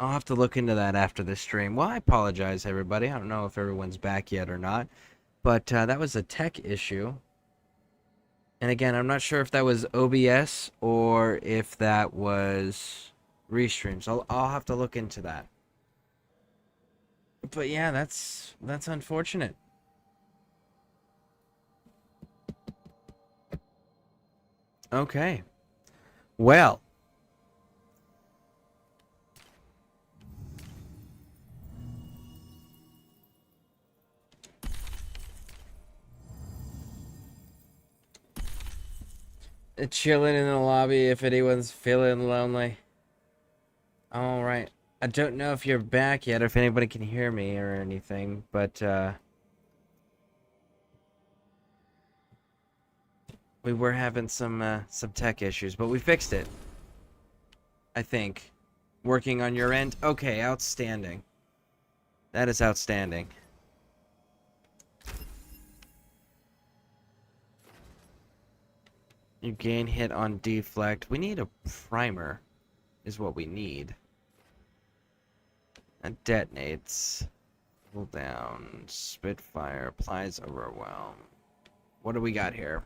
I'll have to look into that after the stream. Well, I apologize, everybody. I don't know if everyone's back yet or not, but that was a tech issue. And again, I'm not sure if that was OBS or if that was restreams. I'll have to look into that. But yeah, that's unfortunate. Okay. Well, chilling in the lobby if anyone's feeling lonely. All right. I don't know if you're back yet or if anybody can hear me or anything, but we were having some tech issues, but we fixed it. I think. Working on your end? Okay, outstanding. That is outstanding. You gain hit on deflect. We need a primer, is what we need. That detonates. Pull down. Spitfire. Applies overwhelm. What do we got here?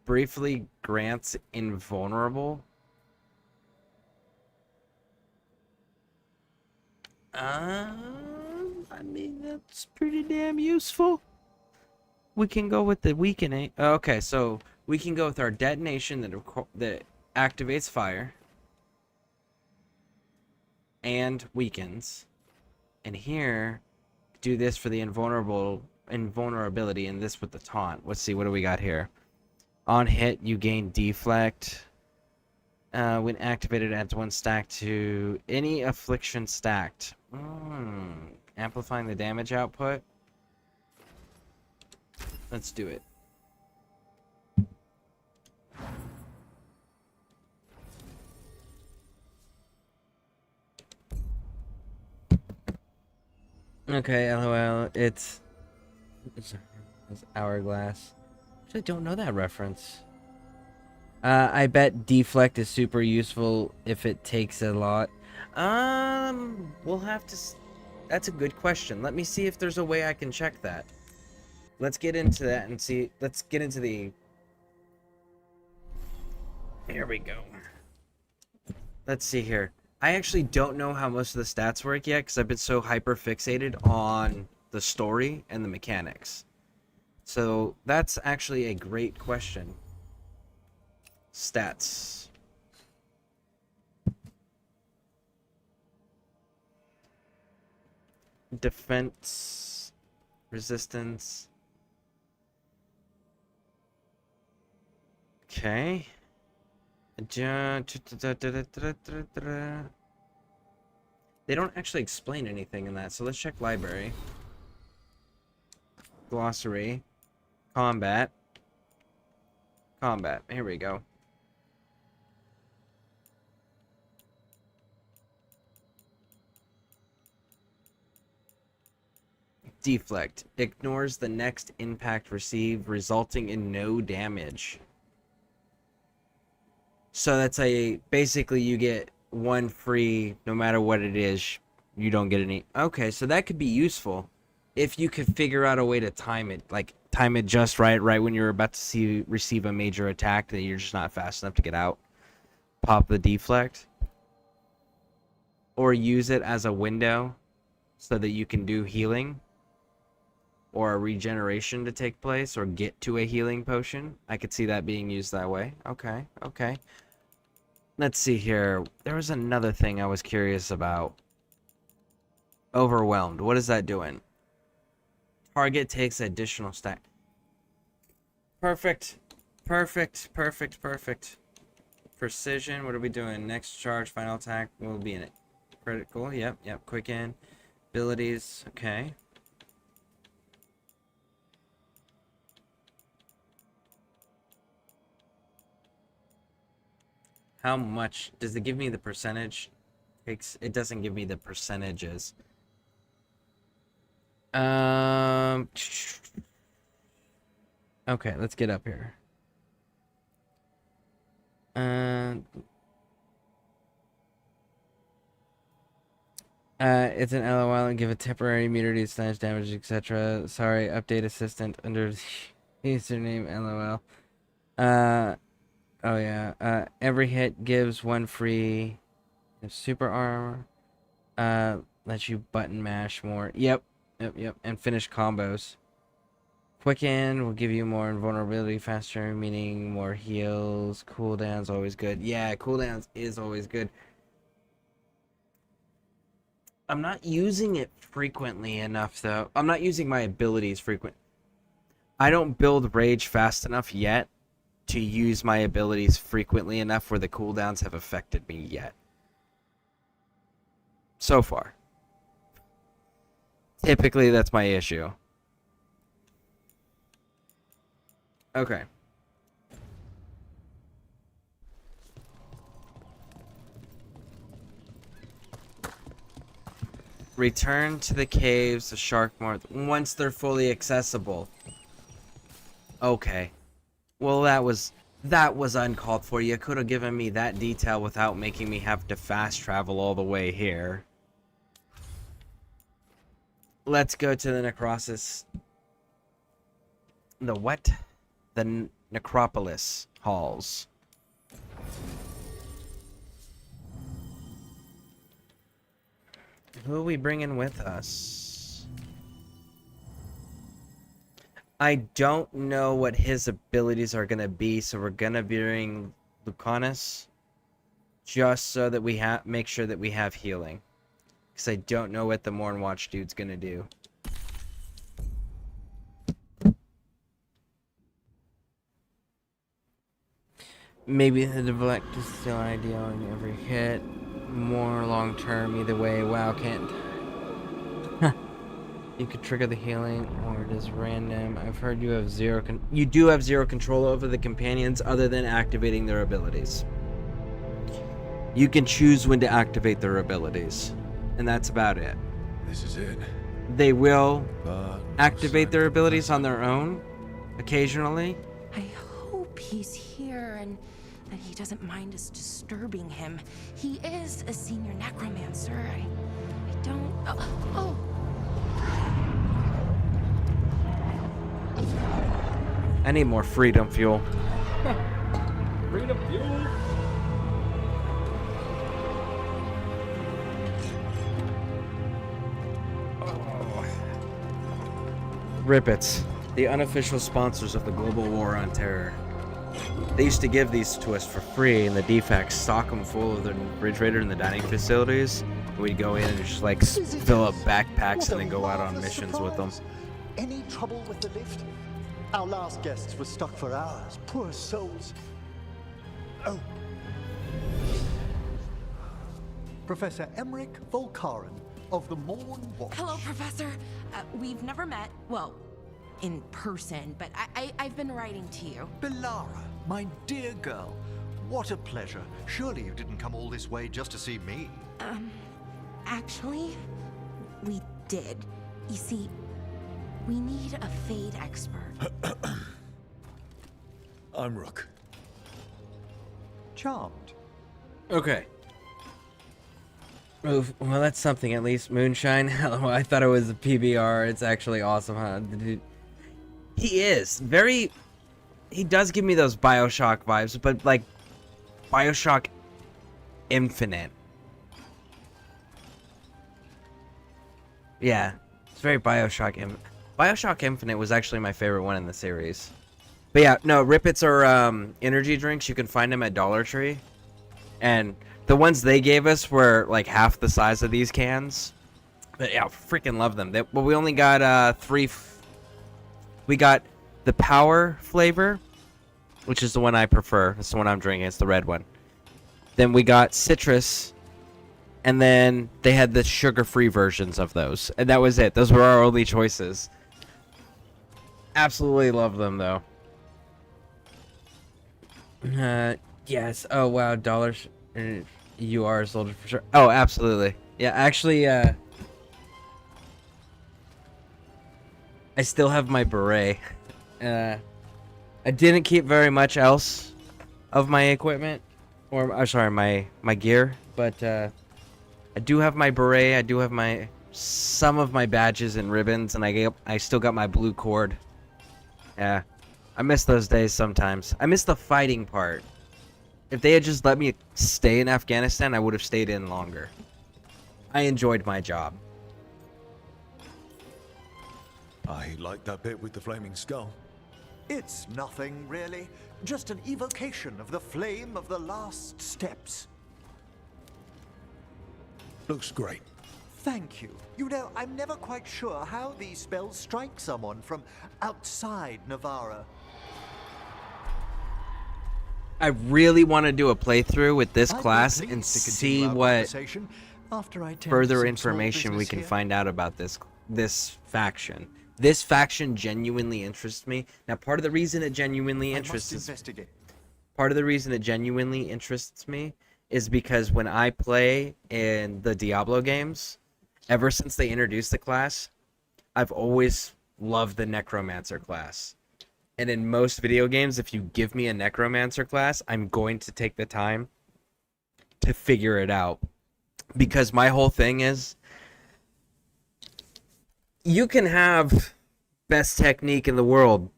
Briefly grants invulnerable. I mean, that's pretty damn useful. We can go with the weakening. Okay, so we can go with our detonation that activates fire and weakens. And here, do this for the invulnerability, and this with the taunt. Let's see, what do we got here? On hit, you gain deflect. When activated, adds 1 stack to any affliction stacked. Amplifying the damage output. Let's do it. Okay, LOL. It's Hourglass. Actually, I don't know that reference. I bet deflect is super useful if it takes a lot. We'll have to. That's a good question. Let me see if there's a way I can check that. Let's get into that and see. Let's get into the. Here we go. Let's see here. I actually don't know how most of the stats work yet because I've been so hyper fixated on the story and the mechanics. So that's actually a great question. Stats. Defense. Resistance. Okay. They don't actually explain anything in that, so let's check library. Glossary. Combat. Combat. Here we go. Deflect. Ignores the next impact received, resulting in no damage. So that's basically you get 1 free no matter what it is. You don't get any. Okay, so that could be useful if you could figure out a way to time it, like time it just right when you're about to receive a major attack that you're just not fast enough to get out. Pop the deflect. Or use it as a window so that you can do healing or a regeneration to take place or get to a healing potion. I could see that being used that way. Okay, okay. Let's see here. There was another thing I was curious about. Overwhelmed. What is that doing? Target takes additional stack. Perfect. Perfect. Perfect. Perfect. Precision. What are we doing? Next charge. Final attack. Will be in it. Critical. Yep. Yep. Quicken. Abilities. Okay. How much does it give me the percentage? It doesn't give me the percentages. Okay, let's get up here. It's an LOL and give a temporary immunity to slash damage, etc. Sorry, update assistant under the username LOL. Oh yeah. Every hit gives one free super armor. Lets you button mash more. Yep. And finish combos. Quicken will give you more invulnerability faster, meaning more heals. Cooldowns always good. Yeah, cooldowns is always good. I'm not using it frequently enough, though. I'm not using my abilities frequent. I don't build rage fast enough yet to use my abilities frequently enough where the cooldowns have affected me yet. So far. Typically, that's my issue. Okay. Return to the caves of Sharkmore once they're fully accessible. Okay. Well, that was uncalled for. You could have given me that detail without making me have to fast travel all the way here. Let's go to the necrosis. The what? The necropolis halls. Who are we bringing with us? I don't know what his abilities are going to be, so we're going to bring Lucanus just so that we make sure that we have healing. Because I don't know what the Mornwatch dude's going to do. Maybe the deflect is still ideal on every hit. More long term, either way. Wow, can't. You could trigger the healing, or it is random. I've heard you have you do have zero control over the companions other than activating their abilities. You can choose when to activate their abilities, and that's about it. This is it. They will activate their abilities on their own, occasionally. I hope he's here and that he doesn't mind us disturbing him. He is a senior necromancer. I don't... Oh! I need more freedom fuel. Freedom fuel? Rippets, the unofficial sponsors of the global war on terror. They used to give these to us for free, and the defects stock them full of the refrigerator and the dining facilities. We'd go in and just like fill up backpacks and then go out on missions with them. Any trouble with the lift? Our last guests were stuck for hours. Poor souls. Oh. Professor Emmerich Volkaren of the Mornwatch. Hello, Professor. We've never met, well, in person, but I've been writing to you. Belara, my dear girl. What a pleasure. Surely you didn't come all this way just to see me. Actually, we did. You see, we need a Fade expert. I'm Rook. Charmed. Okay. Well, that's something at least. Moonshine. I thought it was a PBR. It's actually awesome, huh? He is very. He does give me those Bioshock vibes, but like Bioshock Infinite. Yeah, it's very Bioshock Infinite. Bioshock Infinite was actually my favorite one in the series. But yeah, no, Rippets are energy drinks. You can find them at Dollar Tree. And the ones they gave us were like half the size of these cans. But yeah, freaking love them. Well, we only got three. We got the power flavor, which is the one I prefer. It's the one I'm drinking. It's the red one. Then we got citrus. And then they had the sugar-free versions of those. And that was it. Those were our only choices. Absolutely love them, though. Yes. Oh, wow. Dollars. You are sold for sure. Oh, absolutely. Yeah, actually, I still have my beret. I didn't keep very much else of my equipment. Or, sorry, my gear. But, I do have my beret. I do have my some of my badges and ribbons, and I still got my blue cord. Yeah, I miss those days sometimes. I miss the fighting part. If they had just let me stay in Afghanistan, I would have stayed in longer. I enjoyed my job. I like that bit with the flaming skull. It's nothing, really. Just an evocation of the flame of the last steps. Looks great. Thank you. You know, I'm never quite sure how these spells strike someone from outside Navarra. I really want to do a playthrough with this I'd be class pleased and to continue see our what conversation after I tend to further some small information we business can here. find out about this faction. This faction genuinely interests me. Now, part of the reason it genuinely I must interests investigate. me is because when I play in the Diablo games, ever since they introduced the class, I've always loved the Necromancer class. And in most video games, if you give me a Necromancer class, I'm going to take the time to figure it out. Because my whole thing is, you can have best technique in the world,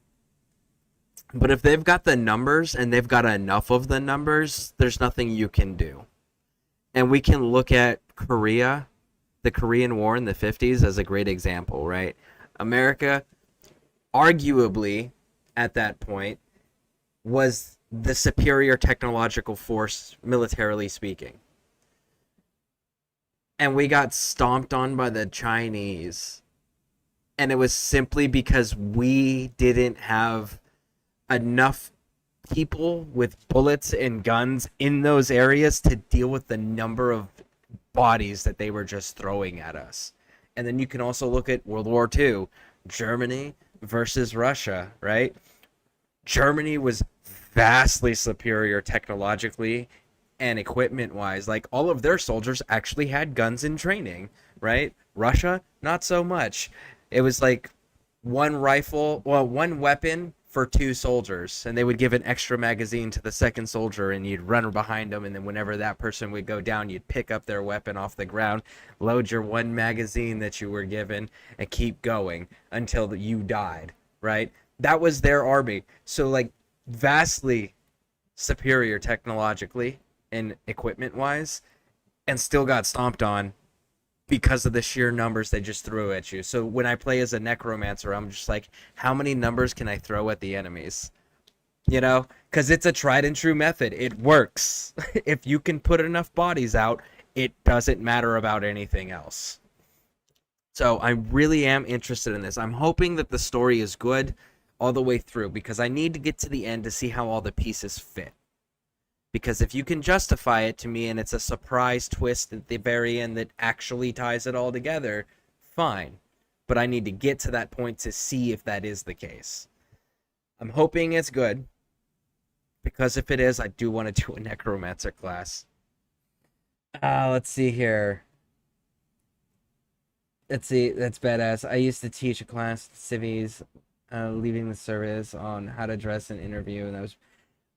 but if they've got the numbers and they've got enough of the numbers, there's nothing you can do. And we can look at Korea, the Korean War in the 50s as a great example, right? America, arguably, at that point, was the superior technological force, militarily speaking. And we got stomped on by the Chinese. And it was simply because we didn't have enough people with bullets and guns in those areas to deal with the number of bodies that they were just throwing at us. And then you can also look at World War II, Germany versus Russia, right? Germany was vastly superior technologically and equipment-wise. Like, all of their soldiers actually had guns in training, right? Russia, not so much. It was like one weapon for 2 soldiers, and they would give an extra magazine to the second soldier, and you'd run behind them, and then whenever that person would go down, you'd pick up their weapon off the ground, load your one magazine that you were given, and keep going until you died, right? That was their army. So, like, vastly superior technologically and equipment-wise, and still got stomped on because of the sheer numbers they just threw at you. So when I play as a Necromancer, I'm just like, how many numbers can I throw at the enemies? You know? Because it's a tried and true method. It works. If you can put enough bodies out, it doesn't matter about anything else. So I really am interested in this. I'm hoping that the story is good all the way through, because I need to get to the end to see how all the pieces fit. Because if you can justify it to me and it's a surprise twist at the very end that actually ties it all together, fine. But I need to get to that point to see if that is the case. I'm hoping it's good, because if it is, I do want to do a Necromancer class. Let's see here. Let's see, that's badass. I used to teach a class, civvies, leaving the service, on how to dress an interview, and that was...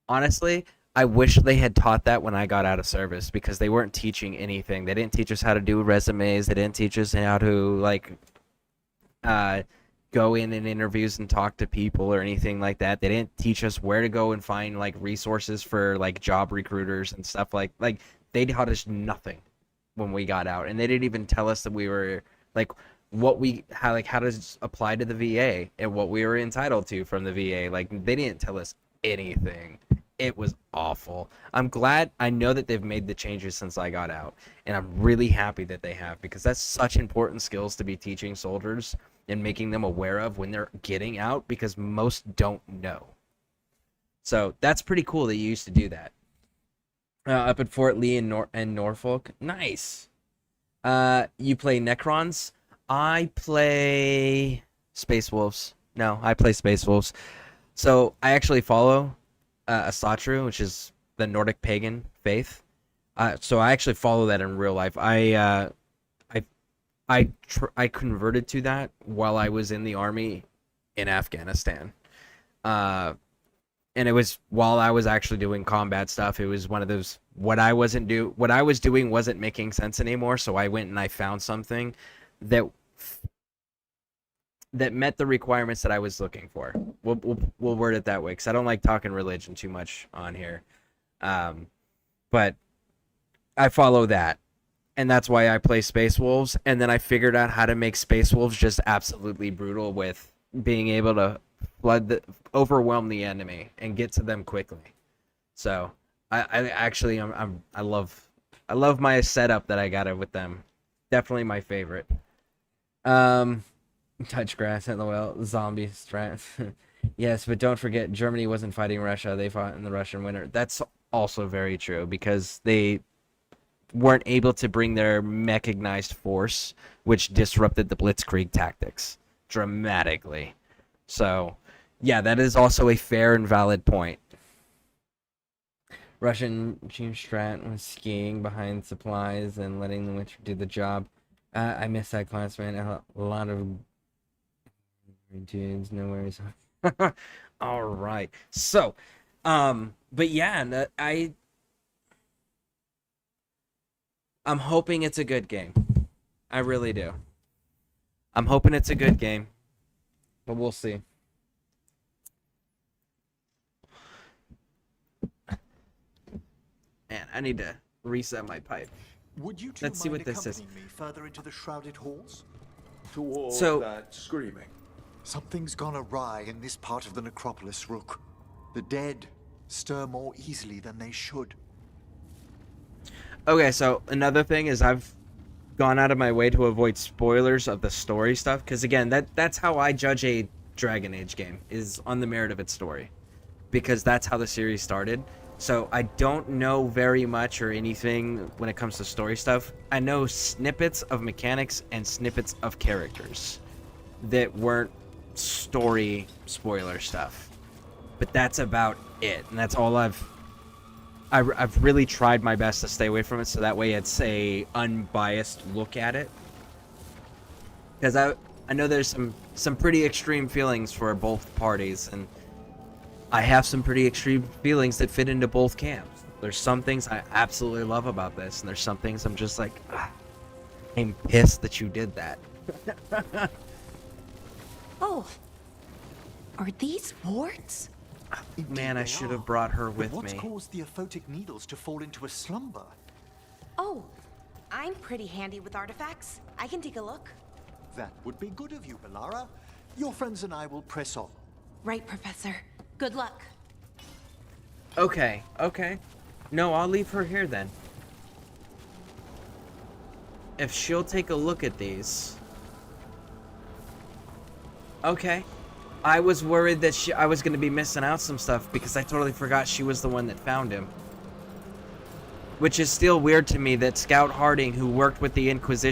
Honestly, I wish they had taught that when I got out of service, because they weren't teaching anything. They didn't teach us how to do resumes. They didn't teach us how to, like, go in interviews and talk to people or anything like that. They didn't teach us where to go and find, like, resources for, like, job recruiters and stuff like they taught us nothing when we got out. And they didn't even tell us that we were, like, how to apply to the VA and what we were entitled to from the VA. Like, they didn't tell us anything. It was awful. I'm glad. I know that they've made the changes since I got out, and I'm really happy that they have, because that's such important skills to be teaching soldiers and making them aware of when they're getting out, because most don't know. So that's pretty cool that you used to do that. Up at Fort Lee in Norfolk. Nice. You play Necrons? I play Space Wolves. No, I play Space Wolves. So I actually follow Asatru, which is the Nordic pagan faith. So I actually follow that in real life. I converted to that while I was in the army in Afghanistan. And and it was while I was actually doing combat stuff. It was one of those what I was doing wasn't making sense anymore, so I went and I found something that met the requirements that I was looking for. We'll word it that way, because I don't like talking religion too much on here. But I follow that, and that's why I play Space Wolves. And then I figured out how to make Space Wolves just absolutely brutal, with being able to overwhelm the enemy and get to them quickly. So I love my setup that I got it with them. Definitely my favorite. Touch grass, LOL. Zombie strat. Yes, but don't forget, Germany wasn't fighting Russia. They fought in the Russian winter. That's also very true, because they weren't able to bring their mechanized force, which disrupted the Blitzkrieg tactics dramatically. So, yeah, that is also a fair and valid point. Russian chief strat was skiing behind supplies and letting the winter do the job. I missed that class, man. A lot of dudes, no worries. All right. So, but yeah, I'm hoping it's a good game. I really do. I'm hoping it's a good game, but we'll see. Man, I need to reset my pipe. Would you two Let's see mind what this is. accompanying me further into the shrouded halls? Towards So- that screaming. Something's gone awry in this part of the necropolis, Rook. The dead stir more easily than they should. Okay, so another thing is I've gone out of my way to avoid spoilers of the story stuff, because again, that's how I judge a Dragon Age game, is on the merit of its story, because that's how the series started. So I don't know very much or anything when it comes to story stuff. I know snippets of mechanics and snippets of characters that weren't story spoiler stuff, but that's about it, and that's all I've really tried my best to stay away from it, so that way it's a unbiased look at it, because I know there's some pretty extreme feelings for both parties, and I have some pretty extreme feelings that fit into both camps. There's some things I absolutely love about this, and there's some things I'm just like, I'm pissed that you did that. Oh, are these warts? Indeed Man, I they should are. have brought her But with what's me. caused the aphotic needles to fall into a slumber? Oh, I'm pretty handy with artifacts. I can take a look. That would be good of you, Belara. Your friends and I will press on. Right, Professor. Good luck. Okay. No, I'll leave her here then. If she'll take a look at these. Okay. I was worried that I was going to be missing out some stuff, because I totally forgot she was the one that found him. Which is still weird to me that Scout Harding, who worked with the Inquisition,